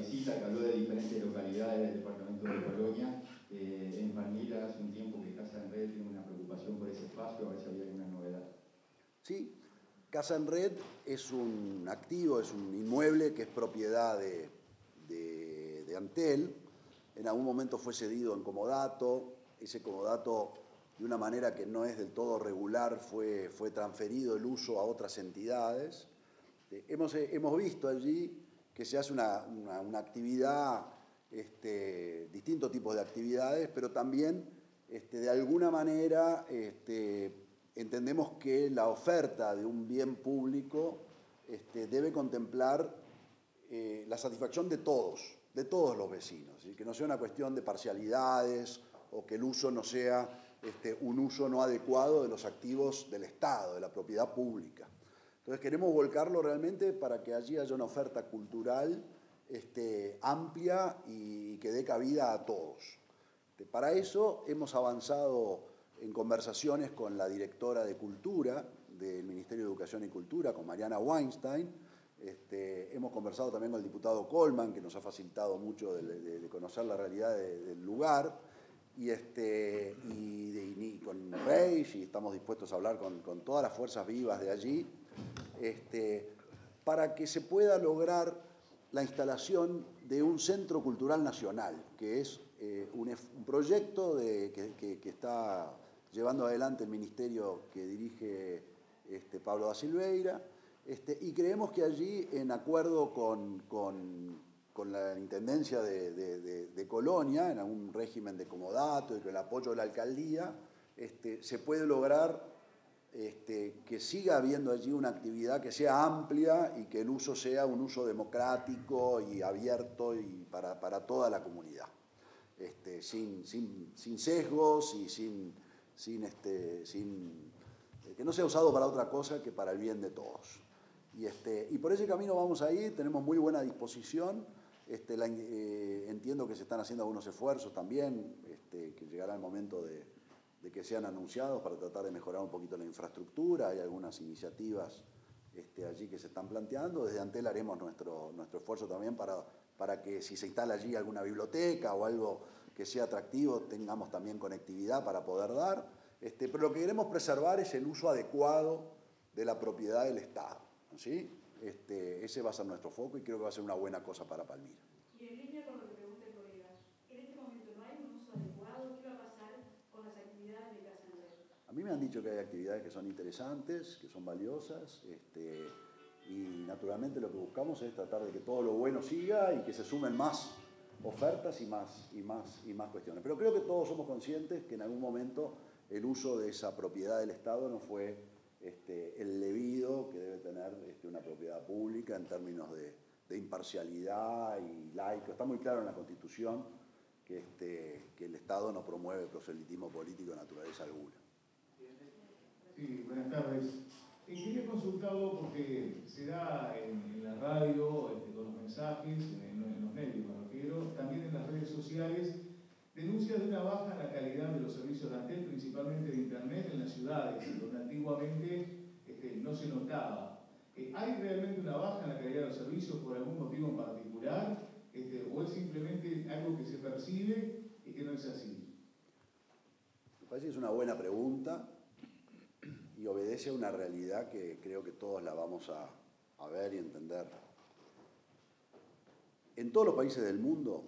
visita que habló de diferentes localidades del departamento de Colonia. En Palmira hace un tiempo que Casa en Red tiene una preocupación por ese espacio, a ver si había alguna novedad. Sí, Casa en Red es un activo, es un inmueble que es propiedad de Antel. En algún momento fue cedido en comodato. Ese comodato, de una manera que no es del todo regular, fue transferido el uso a otras entidades. Hemos visto allí que se hace una actividad, distintos tipos de actividades, pero también de alguna manera entendemos que la oferta de un bien público debe contemplar la satisfacción de todos los vecinos, y que no sea una cuestión de parcialidades o que el uso no sea un uso no adecuado de los activos del Estado, de la propiedad pública. Entonces queremos volcarlo realmente para que allí haya una oferta cultural amplia y que dé cabida a todos. Para eso hemos avanzado en conversaciones con la directora de Cultura del Ministerio de Educación y Cultura, con Mariana Weinstein. Hemos conversado también con el diputado Colman, que nos ha facilitado mucho de conocer la realidad del lugar, y con Reis, y estamos dispuestos a hablar con todas las fuerzas vivas de allí, para que se pueda lograr la instalación de un centro cultural nacional, que es un proyecto que está llevando adelante el ministerio que dirige Pablo da Silveira, y creemos que allí, en acuerdo con la Intendencia de Colonia, en algún régimen de comodato y con el apoyo de la alcaldía, se puede lograr que siga habiendo allí una actividad que sea amplia y que el uso sea un uso democrático y abierto y para toda la comunidad, sin sesgos y que no sea usado para otra cosa que para el bien de todos. Y por ese camino vamos a ir, tenemos muy buena disposición. Entiendo que se están haciendo algunos esfuerzos también, que llegará el momento de que sean anunciados para tratar de mejorar un poquito la infraestructura. Hay algunas iniciativas allí que se están planteando. Desde Antel haremos nuestro esfuerzo también para que si se instala allí alguna biblioteca o algo que sea atractivo, tengamos también conectividad para poder dar. Pero lo que queremos preservar es el uso adecuado de la propiedad del Estado, ¿sí? Ese va a ser nuestro foco y creo que va a ser una buena cosa para Palmira. Y en línea con lo que pregunta el colega, en este momento no hay un uso adecuado. ¿Qué va a pasar con las actividades de Casa en Red? A mí me han dicho que hay actividades que son interesantes, que son valiosas, y naturalmente lo que buscamos es tratar de que todo lo bueno siga y que se sumen más ofertas y más cuestiones. Pero creo que todos somos conscientes que en algún momento el uso de esa propiedad del Estado no fue el debido que debe tener una propiedad pública en términos de imparcialidad y laico. Está muy claro en la Constitución que el Estado no promueve proselitismo político de naturaleza alguna. Sí, buenas tardes. Quería consultarlo porque se da en la radio, con los mensajes, en los medios me refiero, también en las redes sociales, denuncias de una baja en la calidad de los servicios de Antel, principalmente de Internet en las ciudades, donde antiguamente no se notaba. ¿Hay realmente una baja en la calidad de los servicios por algún motivo en particular? ¿O es simplemente algo que se percibe y que no es así? Me parece que es una buena pregunta y obedece a una realidad que creo que todos la vamos a ver y entender. En todos los países del mundo,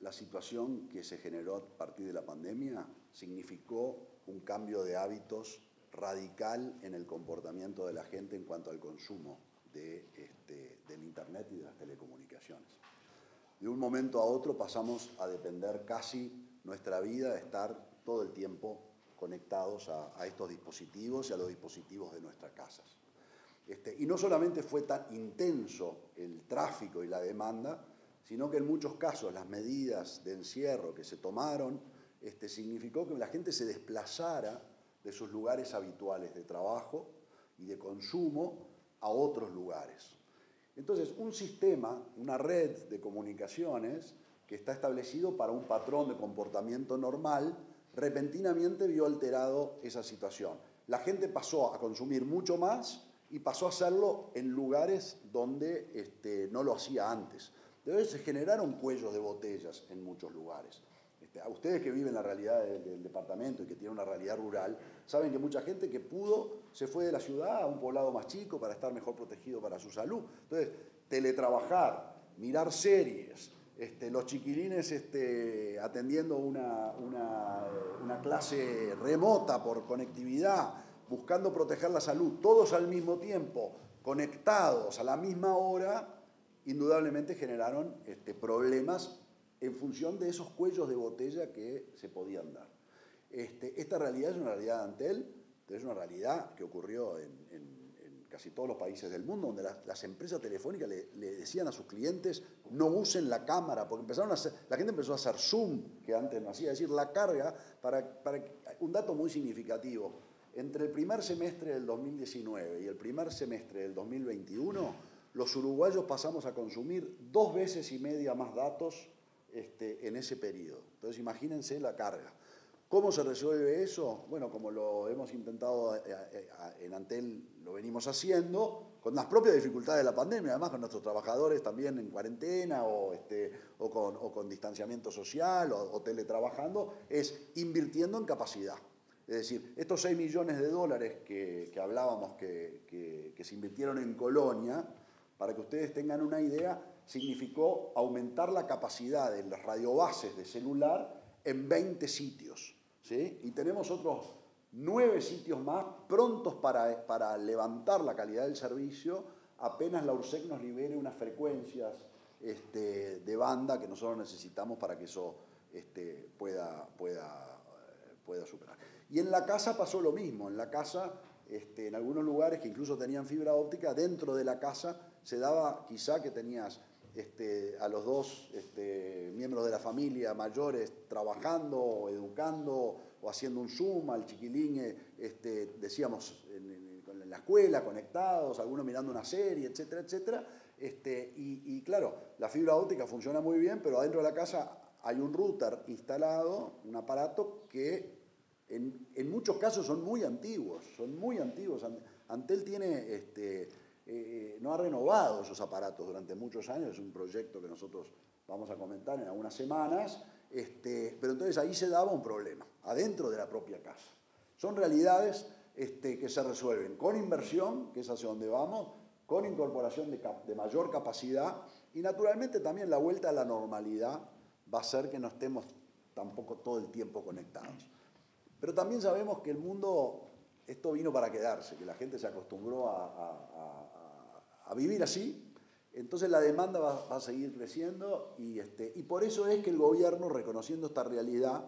la situación que se generó a partir de la pandemia significó un cambio de hábitos radical en el comportamiento de la gente en cuanto al consumo del Internet y de las telecomunicaciones. De un momento a otro pasamos a depender casi nuestra vida de estar todo el tiempo conectados a estos dispositivos y a los dispositivos de nuestras casas. Y no solamente fue tan intenso el tráfico y la demanda, sino que en muchos casos las medidas de encierro que se tomaron significó que la gente se desplazara de sus lugares habituales de trabajo y de consumo a otros lugares. Entonces, un sistema, una red de comunicaciones que está establecido para un patrón de comportamiento normal, repentinamente vio alterado esa situación. La gente pasó a consumir mucho más y pasó a hacerlo en lugares donde no lo hacía antes. Entonces se generaron cuellos de botellas en muchos lugares. A ustedes que viven la realidad del departamento y que tienen una realidad rural, saben que mucha gente que pudo se fue de la ciudad a un poblado más chico para estar mejor protegido para su salud. Entonces, teletrabajar, mirar series, los chiquilines atendiendo una clase remota por conectividad, buscando proteger la salud, todos al mismo tiempo, conectados a la misma hora, indudablemente generaron problemas en función de esos cuellos de botella que se podían dar. Esta realidad es una realidad de Antel, es una realidad que ocurrió en casi todos los países del mundo, donde las empresas telefónicas le decían a sus clientes no usen la cámara, porque la gente empezó a hacer Zoom, que antes no hacía, es decir, la carga, un dato muy significativo. Entre el primer semestre del 2019 y el primer semestre del 2021, los uruguayos pasamos a consumir 2,5 veces más datos en ese periodo. Entonces imagínense la carga. ¿Cómo se resuelve eso? Bueno, como lo hemos intentado en Antel, lo venimos haciendo, con las propias dificultades de la pandemia, además con nuestros trabajadores también en cuarentena o con distanciamiento social o teletrabajando, es invirtiendo en capacidad. Es decir, estos 6 millones de dólares que hablábamos que se invirtieron en Colonia, para que ustedes tengan una idea, significó aumentar la capacidad de las radiobases de celular en 20 sitios. ¿Sí? Y tenemos otros 9 sitios más prontos para levantar la calidad del servicio apenas la URSEC nos libere unas frecuencias de banda que nosotros necesitamos para que eso pueda superar. Y en la casa pasó lo mismo. En la casa, en algunos lugares que incluso tenían fibra óptica, dentro de la casa se daba quizá que tenías a los 2 miembros de la familia mayores trabajando o educando o haciendo un Zoom, al chiquilín, decíamos, en la escuela, conectados, algunos mirando una serie, etcétera, etcétera. Y claro, la fibra óptica funciona muy bien, pero adentro de la casa hay un router instalado, un aparato que en muchos casos son muy antiguos. Antel no ha renovado esos aparatos durante muchos años, es un proyecto que nosotros vamos a comentar en algunas semanas, pero entonces ahí se daba un problema, adentro de la propia casa. Son realidades que se resuelven con inversión, que es hacia donde vamos, con incorporación de mayor capacidad y naturalmente también la vuelta a la normalidad va a hacer que no estemos tampoco todo el tiempo conectados. Pero también sabemos que el mundo, esto vino para quedarse, que la gente se acostumbró a vivir así, entonces la demanda va a seguir creciendo y por eso es que el gobierno, reconociendo esta realidad,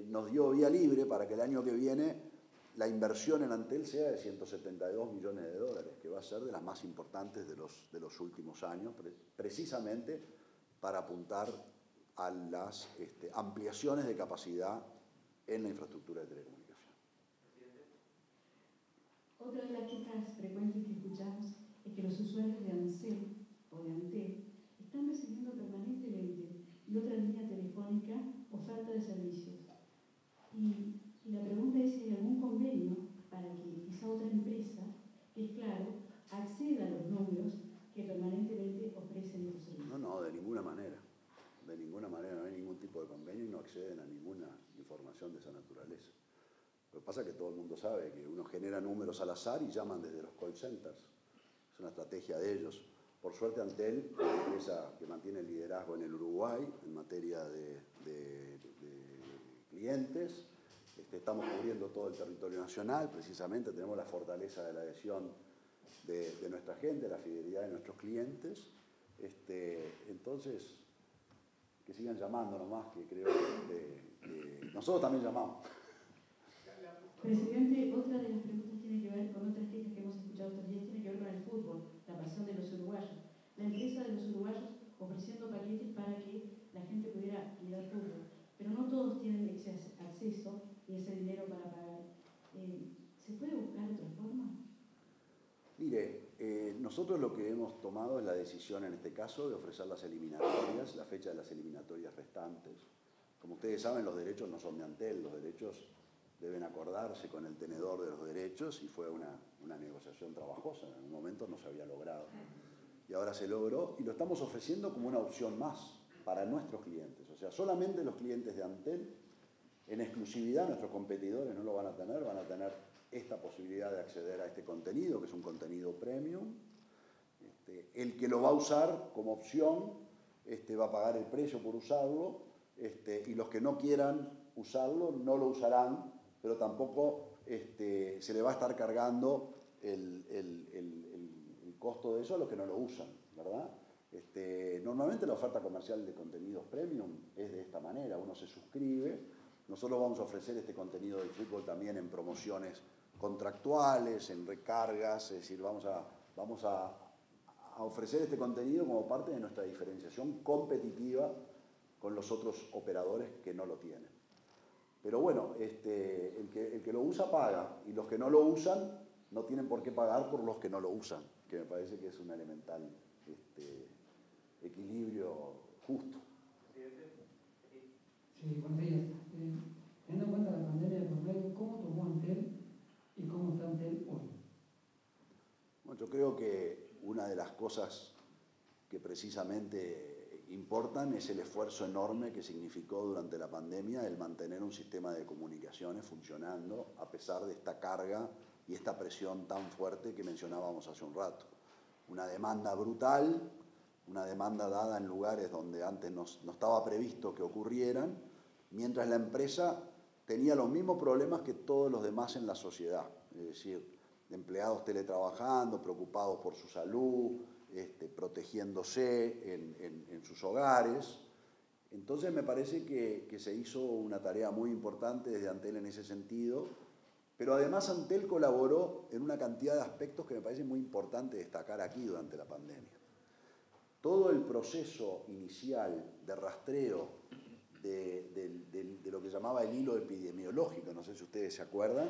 nos dio vía libre para que el año que viene la inversión en Antel sea de 172 millones de dólares, que va a ser de las más importantes de los últimos años, precisamente para apuntar a las ampliaciones de capacidad en la infraestructura de telecomunicación. Otra de las quejas frecuentes que escuchamos es que los usuarios de Ansel o de Antel están recibiendo permanentemente de otra línea telefónica oferta de servicios. Y la pregunta es si hay algún convenio para que esa otra empresa, que es claro, acceda a los números que permanentemente ofrecen estos servicios. No, de ninguna manera. De ninguna manera, no hay ningún tipo de convenio y no acceden a ninguna información de esa naturaleza. Lo que pasa es que todo el mundo sabe que uno genera números al azar y llaman desde los call centers. Es una estrategia de ellos. Por suerte Antel, una empresa que mantiene el liderazgo en el Uruguay en materia de clientes, estamos cubriendo todo el territorio nacional, precisamente tenemos la fortaleza de la adhesión de nuestra gente, la fidelidad de nuestros clientes. Entonces, que sigan llamando nomás, que creo que nosotros también llamamos. Presidente, otra de las preguntas tiene que ver con otras quejas que hemos escuchado estos días, tiene que ver con el fútbol, la pasión de los uruguayos. La empresa de los uruguayos ofreciendo paquetes para que la gente pudiera ir al fútbol, pero no todos tienen acceso y ese dinero para pagar. ¿Se puede buscar otra forma? Mire, nosotros lo que hemos tomado es la decisión en este caso de ofrecer las eliminatorias, la fecha de las eliminatorias restantes. Como ustedes saben, los derechos no son de Antel, los derechos deben acordarse con el tenedor de los derechos y fue una negociación trabajosa, en un momento no se había logrado. y ahora se logró, y lo estamos ofreciendo como una opción más para nuestros clientes. O sea, solamente los clientes de Antel, en exclusividad, nuestros competidores no lo van a tener esta posibilidad de acceder a este contenido, que es un contenido premium. El que lo va a usar como opción va a pagar el precio por usarlo, y los que no quieran usarlo no lo usarán, pero tampoco se le va a estar cargando el costo de eso a los que no lo usan, ¿verdad? Normalmente la oferta comercial de contenidos premium es de esta manera: uno se suscribe. Nosotros vamos a ofrecer este contenido del fútbol también en promociones contractuales, en recargas, es decir, vamos a ofrecer este contenido como parte de nuestra diferenciación competitiva con los otros operadores que no lo tienen. Pero bueno, el que lo usa paga, y los que no lo usan no tienen por qué pagar por los que no lo usan, que me parece que es un elemental equilibrio justo. Sí, buenos días. Teniendo en cuenta la pandemia de por medio, ¿cómo tomó Antel y cómo está Antel hoy? Bueno, yo creo que una de las cosas que precisamente importan es el esfuerzo enorme que significó durante la pandemia el mantener un sistema de comunicaciones funcionando a pesar de esta carga y esta presión tan fuerte que mencionábamos hace un rato. Una demanda brutal, una demanda dada en lugares donde antes no estaba previsto que ocurrieran, mientras la empresa tenía los mismos problemas que todos los demás en la sociedad, es decir, empleados teletrabajando, preocupados por su salud, protegiéndose en sus hogares. Entonces me parece que se hizo una tarea muy importante desde Antel en ese sentido, pero además Antel colaboró en una cantidad de aspectos que me parece muy importante destacar aquí durante la pandemia. Todo el proceso inicial de rastreo de lo que llamaba el hilo epidemiológico, no sé si ustedes se acuerdan,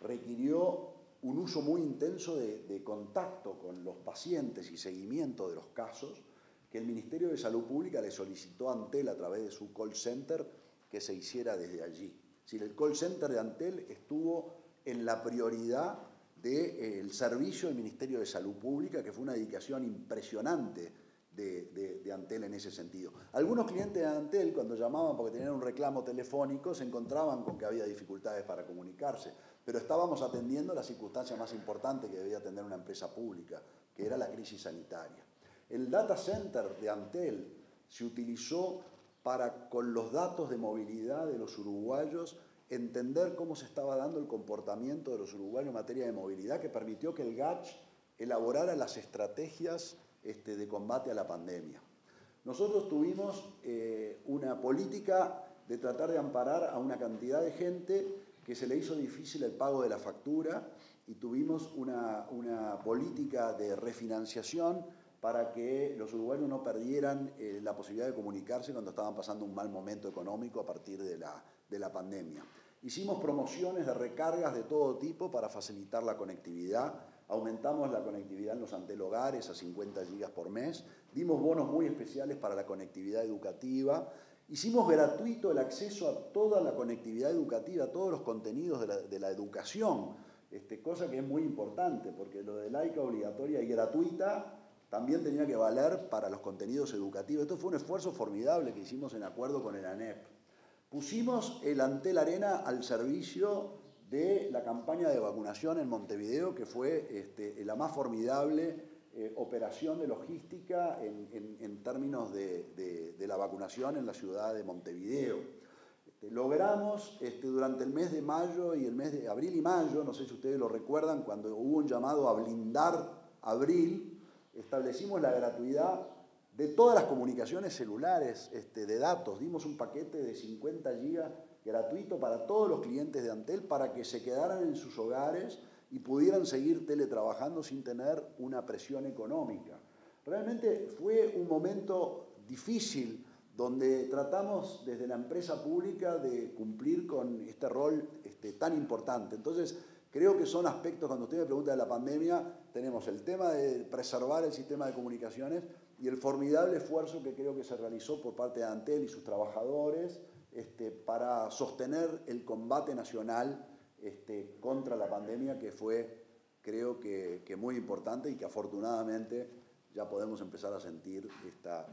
requirió un uso muy intenso de contacto con los pacientes y seguimiento de los casos, que el Ministerio de Salud Pública le solicitó a Antel a través de su call center que se hiciera desde allí. Es decir, el call center de Antel estuvo en la prioridad del servicio del Ministerio de Salud Pública, que fue una dedicación impresionante de Antel en ese sentido. Algunos clientes de Antel, cuando llamaban porque tenían un reclamo telefónico, se encontraban con que había dificultades para comunicarse, pero estábamos atendiendo la circunstancia más importante que debía atender una empresa pública, que era la crisis sanitaria. El data center de Antel se utilizó para, con los datos de movilidad de los uruguayos, entender cómo se estaba dando el comportamiento de los uruguayos en materia de movilidad, que permitió que el GACH elaborara las estrategias de combate a la pandemia. Nosotros tuvimos una política de tratar de amparar a una cantidad de gente que se le hizo difícil el pago de la factura, y tuvimos una política de refinanciación para que los uruguayos no perdieran la posibilidad de comunicarse cuando estaban pasando un mal momento económico a partir de la pandemia. Hicimos promociones de recargas de todo tipo para facilitar la conectividad. Aumentamos la conectividad en los Antel hogares a 50 gigas por mes, dimos bonos muy especiales para la conectividad educativa, hicimos gratuito el acceso a toda la conectividad educativa, a todos los contenidos de la educación, cosa que es muy importante, porque lo de laica, obligatoria y gratuita también tenía que valer para los contenidos educativos. Esto fue un esfuerzo formidable que hicimos en acuerdo con el ANEP. Pusimos el Antel Arena al servicio de la campaña de vacunación en Montevideo, que fue la más formidable operación de logística en términos de la vacunación en la ciudad de Montevideo. Logramos durante el mes de mayo y el mes de abril y mayo, no sé si ustedes lo recuerdan, cuando hubo un llamado a blindar abril, establecimos la gratuidad de todas las comunicaciones celulares de datos. Dimos un paquete de 50 gigas gratuito para todos los clientes de Antel para que se quedaran en sus hogares y pudieran seguir teletrabajando sin tener una presión económica. Realmente fue un momento difícil donde tratamos desde la empresa pública de cumplir con este rol tan importante. Entonces, creo que son aspectos, cuando usted me pregunta de la pandemia, tenemos el tema de preservar el sistema de comunicaciones y el formidable esfuerzo que creo que se realizó por parte de Antel y sus trabajadores para sostener el combate nacional contra la pandemia, que fue, creo que muy importante y que afortunadamente ya podemos empezar a sentir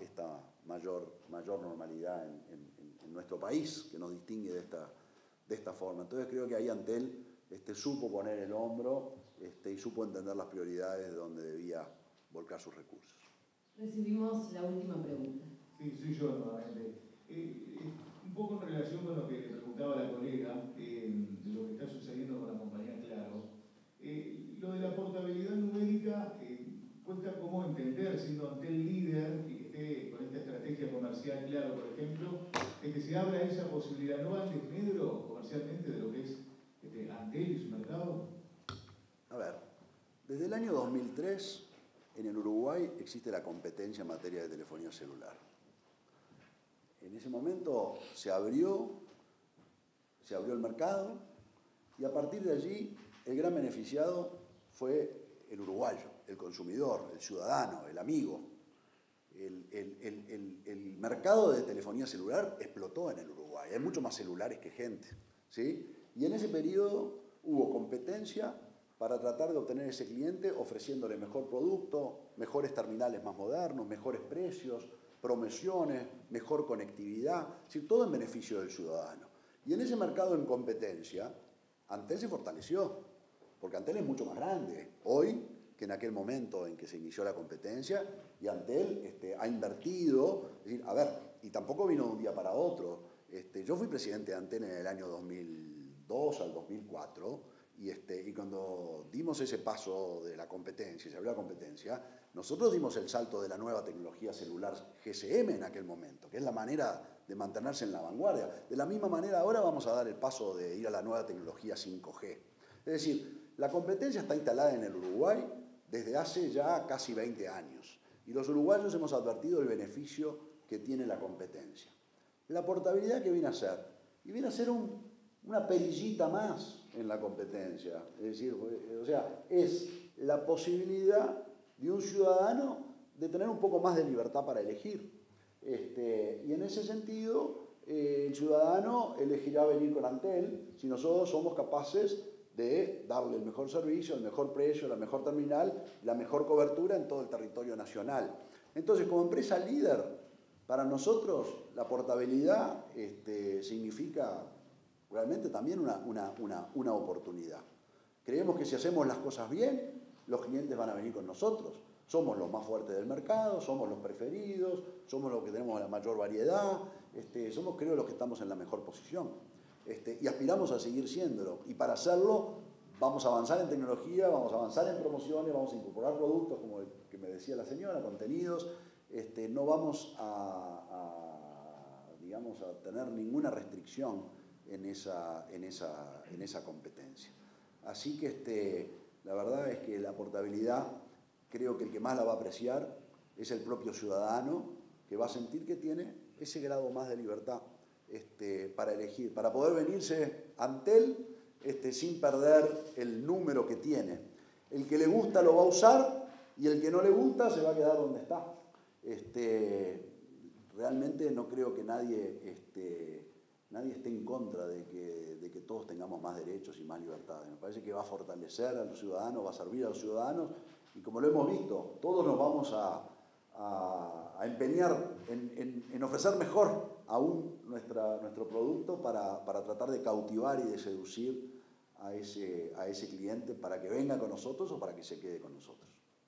esta mayor normalidad en nuestro país, que nos distingue de esta forma. Entonces creo que ahí Antel supo poner el hombro y supo entender las prioridades de donde debía volcar sus recursos. Recibimos la última pregunta. Sí, soy yo nuevamente. Un poco en relación con lo que le preguntaba la colega, de lo que está sucediendo con la compañía Claro. Lo de la portabilidad numérica, cuesta cómo entender, siendo Antel líder y que esté con esta estrategia comercial Claro, por ejemplo, que se abra esa posibilidad, ¿no va al desmedro comercialmente de lo que es Antel y su mercado? A ver, desde el año 2003 en el Uruguay existe la competencia en materia de telefonía celular. En ese momento se abrió el mercado y a partir de allí el gran beneficiado fue el uruguayo, el consumidor, el ciudadano, el amigo. El mercado de telefonía celular explotó en el Uruguay, hay mucho más celulares que gente, ¿sí? Y en ese periodo hubo competencia para tratar de obtener ese cliente ofreciéndole mejor producto, mejores terminales más modernos, mejores precios, promociones, mejor conectividad, es decir, todo en beneficio del ciudadano. Y en ese mercado en competencia, Antel se fortaleció, porque Antel es mucho más grande hoy que en aquel momento en que se inició la competencia, y Antel ha invertido, es decir, a ver, y tampoco vino de un día para otro. Yo fui presidente de Antel en el año 2002 al 2004, y cuando dimos ese paso de la competencia, se abrió la competencia, nosotros dimos el salto de la nueva tecnología celular GSM en aquel momento, que es la manera de mantenerse en la vanguardia. De la misma manera ahora vamos a dar el paso de ir a la nueva tecnología 5G. Es decir, la competencia está instalada en el Uruguay desde hace ya casi 20 años. Y los uruguayos hemos advertido el beneficio que tiene la competencia. La portabilidad, ¿qué viene a ser? Y viene a ser una perillita más en la competencia. Es decir, o sea, es la posibilidad de un ciudadano de tener un poco más de libertad para elegir. Y en ese sentido, el ciudadano elegirá venir con Antel si nosotros somos capaces de darle el mejor servicio, el mejor precio, la mejor terminal, la mejor cobertura en todo el territorio nacional. Entonces, como empresa líder, para nosotros la portabilidad significa realmente también una oportunidad. Creemos que si hacemos las cosas bien, los clientes van a venir con nosotros. Somos los más fuertes del mercado, somos los preferidos, somos los que tenemos la mayor variedad, somos, creo, los que estamos en la mejor posición. Y aspiramos a seguir siéndolo. Y para hacerlo vamos a avanzar en tecnología, vamos a avanzar en promociones, vamos a incorporar productos, como el que me decía la señora, contenidos. No vamos digamos, a tener ninguna restricción en esa competencia. Así que la verdad es que la portabilidad, creo que el que más la va a apreciar es el propio ciudadano, que va a sentir que tiene ese grado más de libertad para elegir, para poder venirse a Antel sin perder el número que tiene. El que le gusta lo va a usar y el que no le gusta se va a quedar donde está. Realmente no creo que nadie esté en contra de que todos tengamos más derechos y más libertades. Me parece que va a fortalecer a los ciudadanos, va a servir a los ciudadanos, y como lo hemos visto, todos nos vamos a empeñar en ofrecer mejor aún nuestro producto para tratar de cautivar y de seducir a ese cliente para que venga con nosotros o para que se quede con nosotros.